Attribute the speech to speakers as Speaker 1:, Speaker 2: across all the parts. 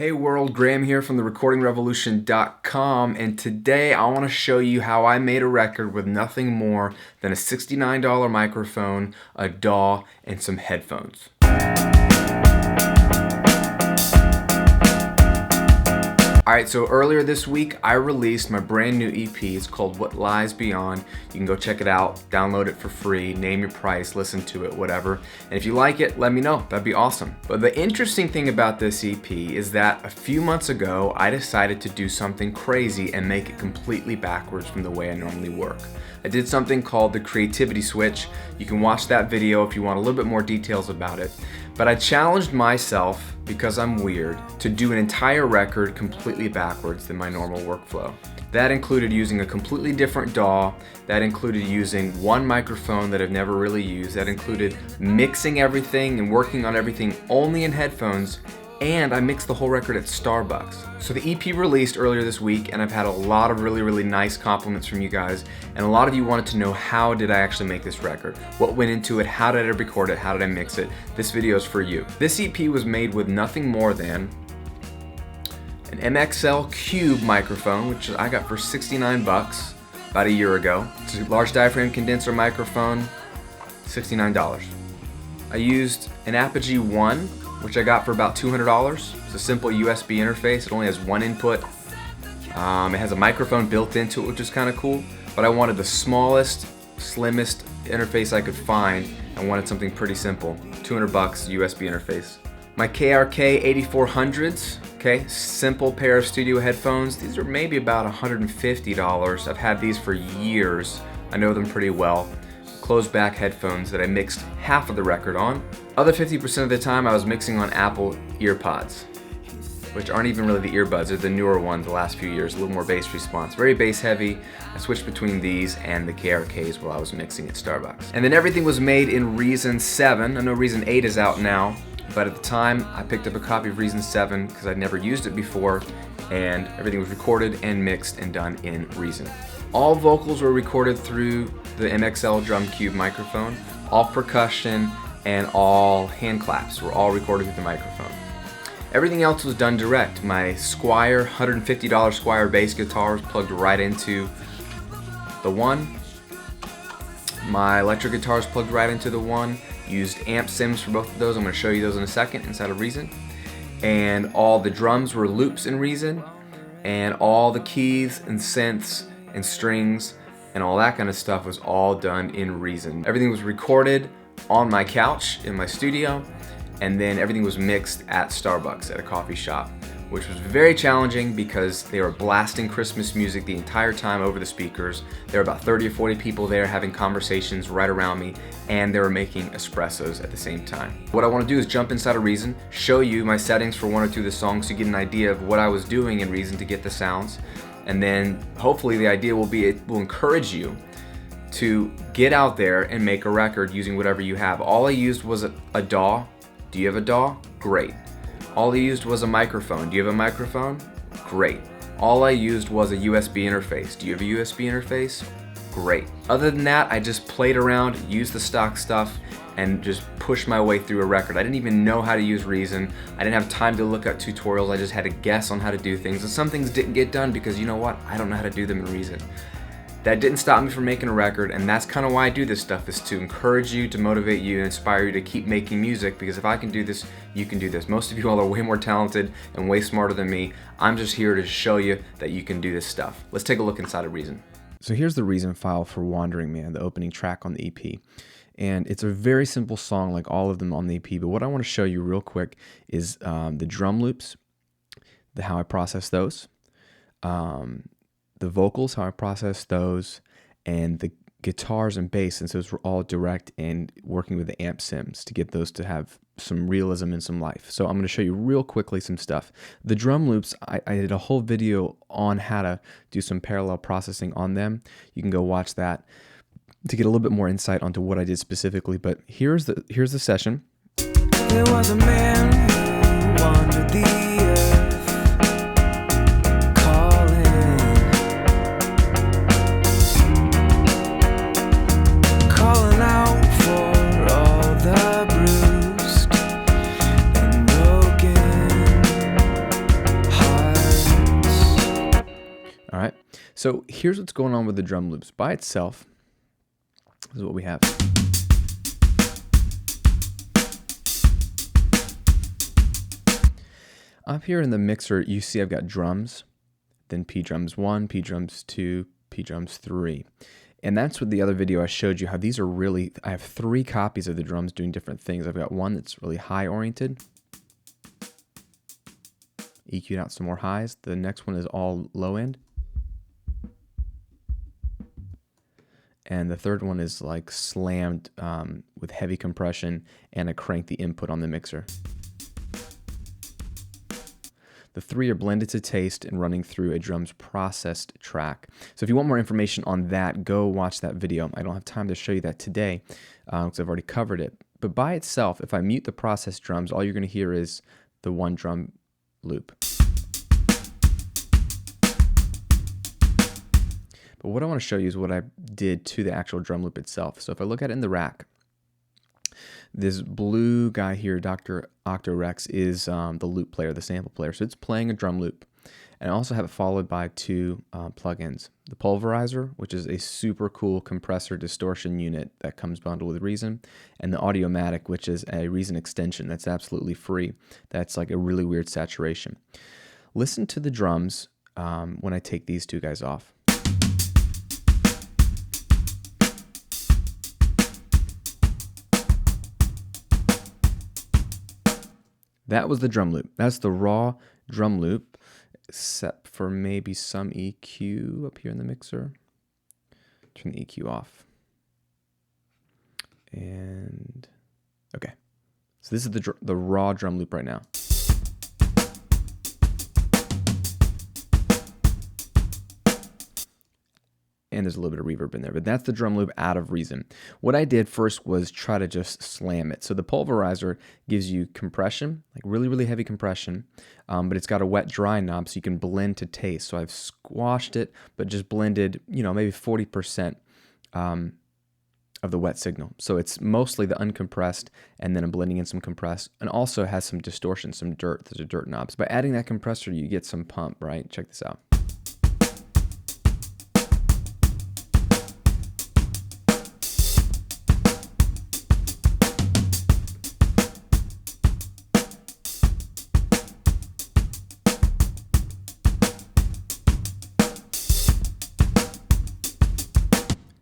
Speaker 1: Hey world, Graham here from therecordingrevolution.com, and today I want to show you how I made a record with nothing more than a $69 microphone, a DAW, and some headphones. Alright, so earlier this week I released my brand new EP. It's called What Lies Beyond. You can go check it out, download it for free, name your price, listen to it, whatever. And if you like it, let me know. That'd be awesome. But the interesting thing about this EP is that a few months ago I decided to do something crazy and make it completely backwards from the way I normally work. I did something called the creativity switch. You can watch that video if you want a little bit more details about it. But I challenged myself, because I'm weird, to do an entire record completely backwards than my normal workflow. That included using a completely different DAW, that included using one microphone that I've never really used, that included mixing everything and working on everything only in headphones, and I mixed the whole record at Starbucks. So the EP released earlier this week, and I've had a lot of really nice compliments from you guys, and a lot of you wanted to know how did I actually make this record? What went into it? How did I record it? How did I mix it? This video is for you. This EP was made with nothing more than an MXL Cube microphone, which I got for 69 bucks about a year ago. It's a large diaphragm condenser microphone, $69. I used an Apogee 1, which I got for about $200. It's a simple USB interface. It only has one input. It has a microphone built into it, which is kind of cool. But I wanted the smallest, slimmest interface I could find. I wanted something pretty simple. 200 bucks USB interface. My KRK 8400s, okay, simple pair of studio headphones. These are maybe about $150. I've had these for years. I know them pretty well. Closed back headphones that I mixed half of the record on. Other 50% of the time I was mixing on Apple EarPods, which aren't even really the earbuds, they're the newer ones the last few years, a little more bass response. Very bass heavy. I switched between these and the KRKs while I was mixing at Starbucks. And then everything was made in Reason 7. I know Reason 8 is out now, but at the time I picked up a copy of Reason 7 because I'd never used it before, and everything was recorded and mixed and done in Reason. All vocals were recorded through the MXL Drum Cube microphone. All percussion and all hand claps were all recorded through the microphone. Everything else was done direct. My Squier, $150 Squier bass guitar was plugged right into the one. My electric guitar is plugged right into the one. Used amp sims for both of those. I'm going to show you those in a second inside of Reason. And all the drums were loops in Reason. And all the keys and synths and strings and all that kind of stuff was all done in Reason. Everything was recorded on my couch in my studio, and then everything was mixed at Starbucks at a coffee shop, which was very challenging because they were blasting Christmas music the entire time over the speakers. There were about 30 or 40 people there having conversations right around me, and they were making espressos at the same time. What I want to do is jump inside of Reason, show you my settings for one or two of the songs so you get an idea of what I was doing in Reason to get the sounds. And then hopefully the idea will be it will encourage you to get out there and make a record using whatever you have. All I used was a DAW. Do you have a DAW? Great. All I used was a microphone. Do you have a microphone? Great. All I used was a USB interface. Do you have a USB interface? Great. Other than that, I just played around, used the stock stuff, and just pushed my way through a record. I didn't even know how to use Reason. I didn't have time to look up tutorials. I just had to guess on how to do things. And some things didn't get done because, you know what? I don't know how to do them in Reason. That didn't stop me from making a record, and that's kind of why I do this stuff, is to encourage you, to motivate you, and inspire you to keep making music, because if I can do this, you can do this. Most of you all are way more talented and way smarter than me. I'm just here to show you that you can do this stuff. Let's take a look inside of Reason. So here's the Reason file for Wandering Man, the opening track on the EP. And it's a very simple song like all of them on the EP, but what I want to show you real quick is the drum loops, how I process those, the vocals, how I process those, and the guitars and bass, since those were all direct and working with the amp sims to get those to have some realism and some life. So I'm going to show you real quickly some stuff. The drum loops, I did a whole video on how to do some parallel processing on them. You can go watch that to get a little bit more insight onto what I did specifically, but here's the session. There was a man who wandered the earth, calling out for all the bruised and broken. So here's what's going on with the drum loops. By itself, this is what we have. Up here in the mixer, you see I've got drums, then P drums 1, P drums 2, P drums 3. And that's what the other video I showed you, how these are really, I have 3 copies of the drums doing different things. I've got one that's really high oriented, EQ'd out some more highs. The next one is all low end. And the third one is like slammed with heavy compression, and I crank the input on the mixer. The 3 are blended to taste and running through a drum's processed track. So if you want more information on that, go watch that video. I don't have time to show you that today because I've already covered it. But by itself, if I mute the processed drums, all you're going to hear is the one drum loop. But what I want to show you is what I did to the actual drum loop itself. So if I look at it in the rack, this blue guy here, Dr. Octorex, is the loop player, the sample player. So it's playing a drum loop. And I also have it followed by 2 plugins. The Pulverizer, which is a super cool compressor distortion unit that comes bundled with Reason, and the Audiomatic, which is a Reason extension that's absolutely free. That's like a really weird saturation. Listen to the drums when I take these 2 guys off. That was the drum loop. That's the raw drum loop, except for maybe some EQ up here in the mixer. Turn the EQ off. And okay, so this is the raw drum loop right now. And there's a little bit of reverb in there, but that's the drum loop out of Reason. What I did first was try to just slam it. So the Pulverizer gives you compression, like really, really heavy compression, but it's got a wet dry knob so you can blend to taste. So I've squashed it, but just blended, maybe 40% of the wet signal. So it's mostly the uncompressed, and then I'm blending in some compressed, and also has some distortion, some dirt. There's a dirt knob. So by adding that compressor, you get some pump, right? Check this out.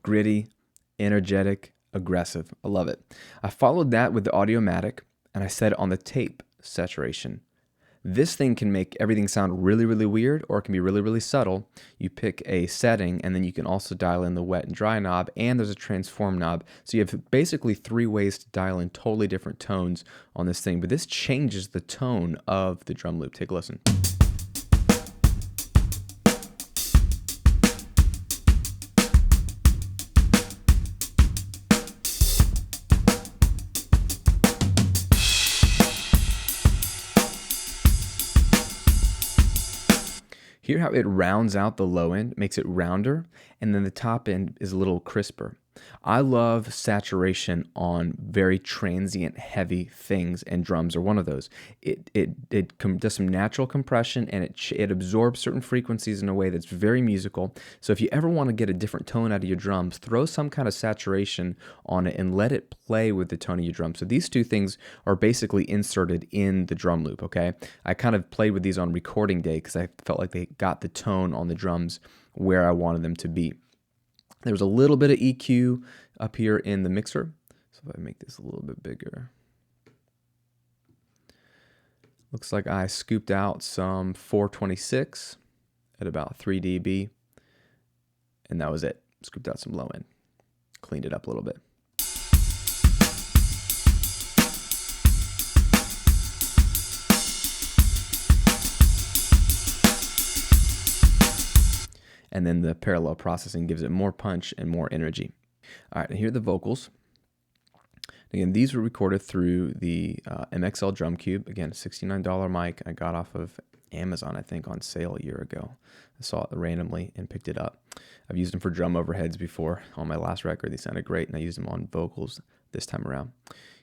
Speaker 1: Gritty, energetic, aggressive. I love it. I followed that with the Audiomatic, and I set it on the tape saturation. This thing can make everything sound really, really weird, or it can be really, really subtle. You pick a setting, and then you can also dial in the wet and dry knob, and there's a transform knob. So you have basically 3 ways to dial in totally different tones on this thing, but this changes the tone of the drum loop. Take a listen. Hear how it rounds out the low end, makes it rounder, and then the top end is a little crisper. I love saturation on very transient, heavy things, and drums are one of those. It does some natural compression, and it absorbs certain frequencies in a way that's very musical. So if you ever want to get a different tone out of your drums, throw some kind of saturation on it and let it play with the tone of your drum. So these 2 things are basically inserted in the drum loop, okay? I kind of played with these on recording day because I felt like they got the tone on the drums where I wanted them to be. There was a little bit of EQ up here in the mixer. So if I make this a little bit bigger. Looks like I scooped out some 426 at about 3 dB. And that was it. Scooped out some low end. Cleaned it up a little bit. And then the parallel processing gives it more punch and more energy. All right, and here are the vocals. Again, these were recorded through the MXL Drum Cube. Again, $69 mic I got off of Amazon, I think, on sale a year ago. I saw it randomly and picked it up. I've used them for drum overheads before on my last record. They sounded great, and I used them on vocals this time around.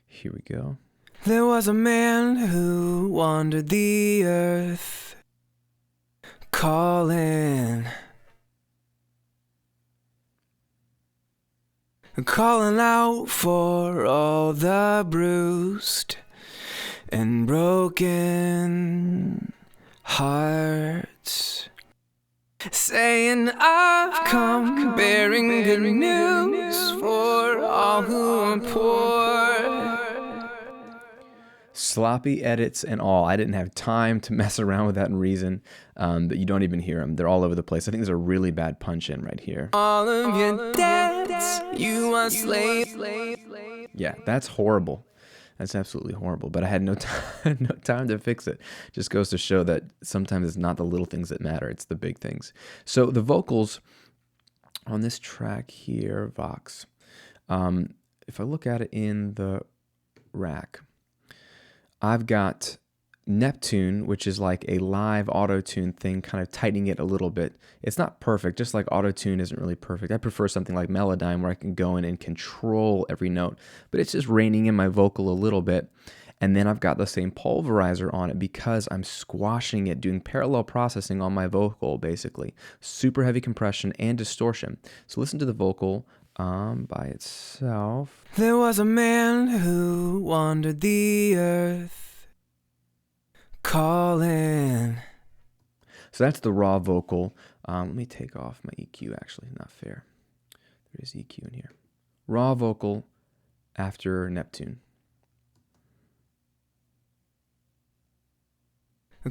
Speaker 1: Here we go.
Speaker 2: There was a man who wandered the earth, calling calling out for all the bruised and broken hearts, saying I've come bearing good news for all who are poor.
Speaker 1: Sloppy edits and all. I didn't have time to mess around with that in Reason, but you don't even hear them. They're all over the place. I think there's a really bad punch in right here.
Speaker 2: All of your debts, you are slaves.
Speaker 1: Yeah, that's horrible. That's absolutely horrible. But I had no time, no time to fix it. Just goes to show that sometimes it's not the little things that matter; it's the big things. So the vocals on this track here, Vox. If I look at it in the rack, I've got Neptune, which is like a live auto-tune thing, kind of tightening it a little bit. It's not perfect, just like auto-tune isn't really perfect. I prefer something like Melodyne where I can go in and control every note, but it's just reining in my vocal a little bit. And then I've got the same pulverizer on it because I'm squashing it, doing parallel processing on my vocal, basically. Super heavy compression and distortion. So listen to the vocal by itself.
Speaker 2: There was a man who wandered the earth, calling.
Speaker 1: So that's the raw vocal. Let me take off my EQ, actually. Not fair. There is EQ in here. Raw vocal after Neptune.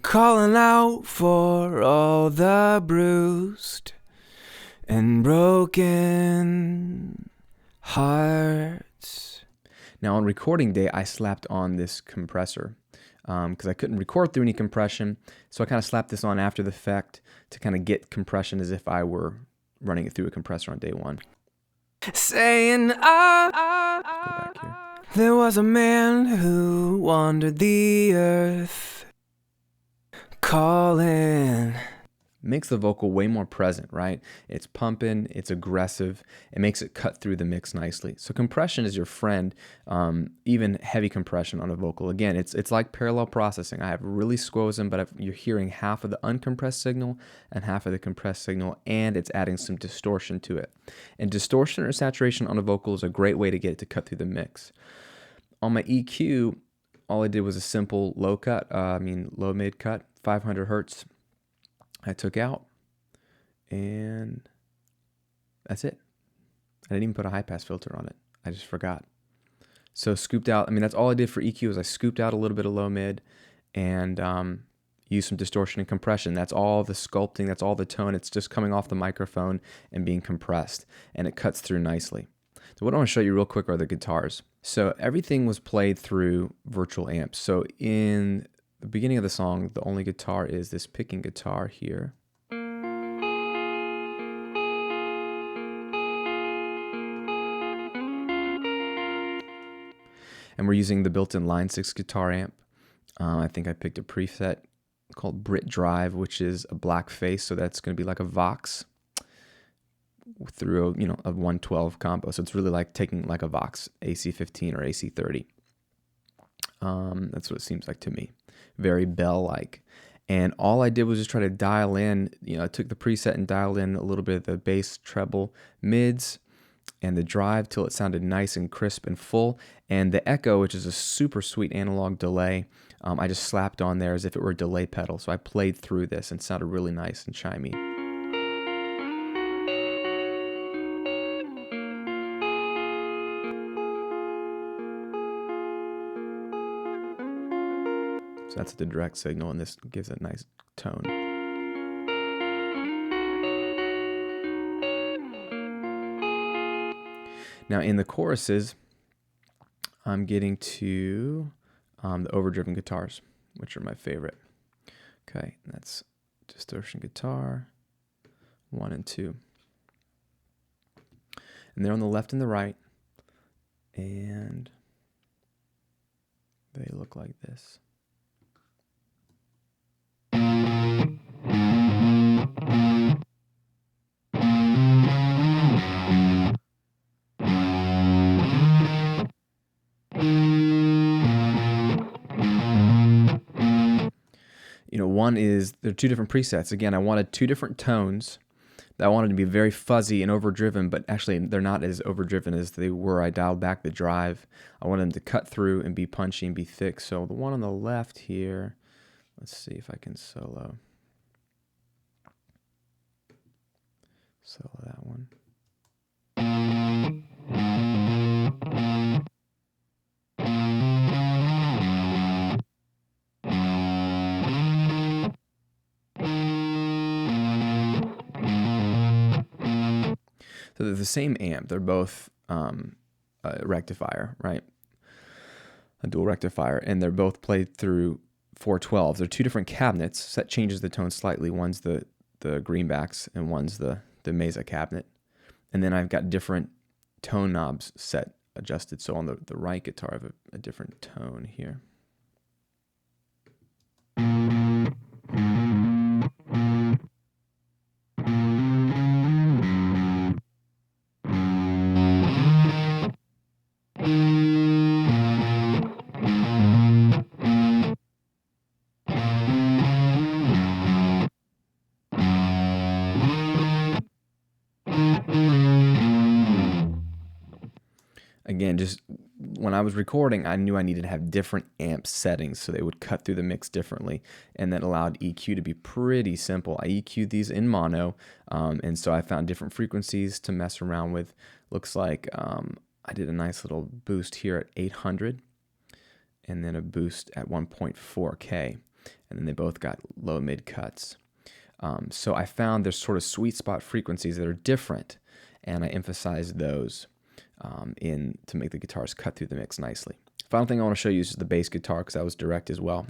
Speaker 2: Calling out for all the bruised and broken hearts.
Speaker 1: Now on recording day, I slapped on this compressor because I couldn't record through any compression. So I kind of slapped this on after the fact to kind of get compression as if I were running it through a compressor on day one.
Speaker 2: Saying
Speaker 1: Go back here.
Speaker 2: there was a man who wandered the earth, calling.
Speaker 1: Makes the vocal way more present, right? It's pumping, it's aggressive, it makes it cut through the mix nicely. So compression is your friend, even heavy compression on a vocal. Again, it's like parallel processing. I have really squozen, but you're hearing half of the uncompressed signal and half of the compressed signal, and it's adding some distortion to it. And distortion or saturation on a vocal is a great way to get it to cut through the mix. On my EQ, all I did was a simple low mid cut, 500 hertz. I took out, and that's it. I didn't even put a high pass filter on it. I just forgot. So scooped out, that's all I did for EQ is I scooped out a little bit of low mid and used some distortion and compression. That's all the sculpting, that's all the tone. It's just coming off the microphone and being compressed, and it cuts through nicely. So what I want to show you real quick are the guitars. So everything was played through virtual amps. So in the beginning of the song, the only guitar is this picking guitar here. And we're using the built-in Line 6 guitar amp. I think I picked a preset called Brit Drive, which is a black face, so that's going to be like a Vox through a 112 combo. So it's really like taking like a Vox AC15 or AC30. That's what it seems like to me. Very Bell-like. And all I did was just try to dial in, I took the preset and dialed in a little bit of the bass, treble, mids, and the drive till it sounded nice and crisp and full. And the echo, which is a super sweet analog delay, I just slapped on there as if it were a delay pedal. So I played through this and sounded really nice and chimey. So that's the direct signal, and this gives a nice tone. Now in the choruses, I'm getting to the overdriven guitars, which are my favorite. Okay, that's distortion guitar, 1 and 2. And they're on the left and the right, and they look like this. One is, there are two different presets. Again, I wanted two different tones I wanted to be very fuzzy and overdriven, but actually they're not as overdriven as they were. I dialed back the drive. I wanted them to cut through and be punchy and be thick. So the one on the left here, let's see if I can solo that one. So they're the same amp. They're both a rectifier, right? A dual rectifier, and they're both played through 412s. They're two different cabinets. So that changes the tone slightly. One's the greenbacks and one's the Mesa cabinet. And then I've got different tone knobs set adjusted. So on the right guitar, I have a different tone here. Again, just when I was recording, I knew I needed to have different amp settings so they would cut through the mix differently, and that allowed EQ to be pretty simple. I EQ'd these in mono, and so I found different frequencies to mess around with. Looks like I did a nice little boost here at 800, and then a boost at 1.4K, and then they both got low-mid cuts. So I found there's sort of sweet spot frequencies that are different, and I emphasized those to make the guitars cut through the mix nicely. Final thing I want to show you is the bass guitar, because that was direct as well.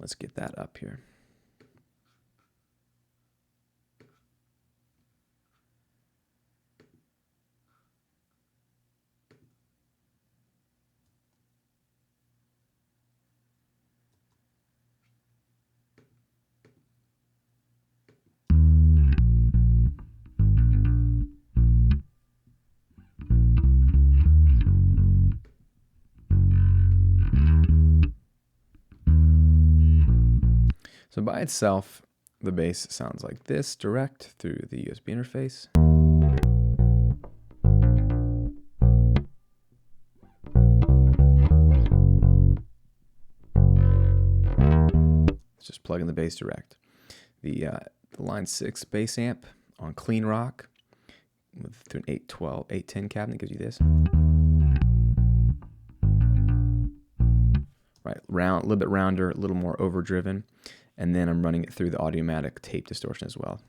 Speaker 1: Let's get that up here. So by itself, the bass sounds like this, direct through the USB interface. It's just plugging the bass direct. The Line 6 bass amp on Clean Rock through an 810 cabinet gives you this. Right, round, a little bit rounder, a little more overdriven. And then I'm running it through the Audiomatic tape distortion as well.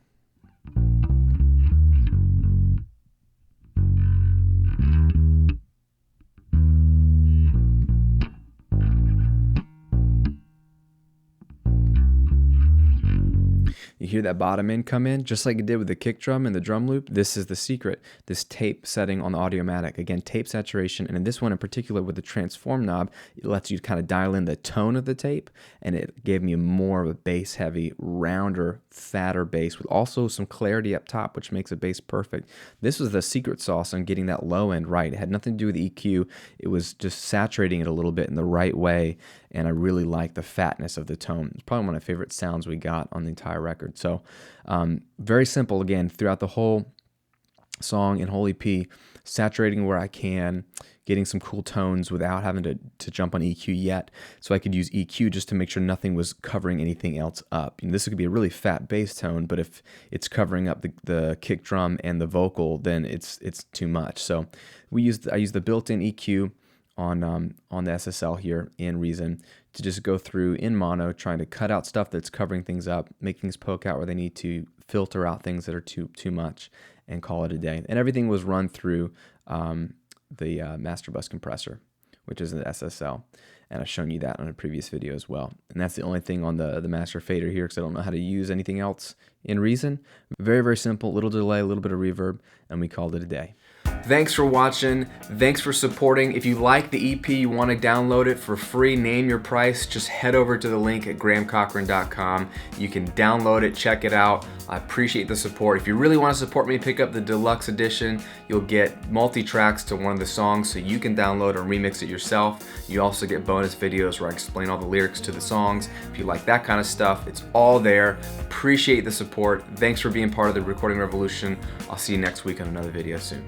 Speaker 1: You hear that bottom end come in, just like it did with the kick drum and the drum loop. This is the secret, this tape setting on the Audiomatic. Again, tape saturation, and in this one in particular with the transform knob, it lets you kind of dial in the tone of the tape, and it gave me more of a bass-heavy, rounder, fatter bass with also some clarity up top, which makes a bass perfect. This was the secret sauce on getting that low end right. It had nothing to do with EQ. It was just saturating it a little bit in the right way, and I really like the fatness of the tone. It's probably one of my favorite sounds we got on the entire record. So very simple, again, throughout the whole song and whole EP, saturating where I can, getting some cool tones without having to jump on EQ yet, so I could use EQ just to make sure nothing was covering anything else up. And this could be a really fat bass tone, but if it's covering up the kick drum and the vocal, then it's too much. So I used the built-in EQ on the SSL here in Reason to just go through in mono, trying to cut out stuff that's covering things up, make things poke out where they need to, filter out things that are too much, and call it a day. And everything was run through the Master Bus Compressor, which is an SSL, and I've shown you that on a previous video as well. And that's the only thing on the Master Fader here, because I don't know how to use anything else in Reason. Very, very simple, little delay, a little bit of reverb, and we called it a day. Thanks for watching. Thanks for supporting. If you like the EP, you want to download it for free, name your price, just head over to the link at grahamcochran.com. You can download it, check it out. I appreciate the support. If you really want to support me, pick up the deluxe edition. You'll get multi-tracks to one of the songs so you can download and remix it yourself. You also get bonus videos where I explain all the lyrics to the songs. If you like that kind of stuff, it's all there. Appreciate the support. Thanks for being part of the recording revolution. I'll see you next week on another video soon.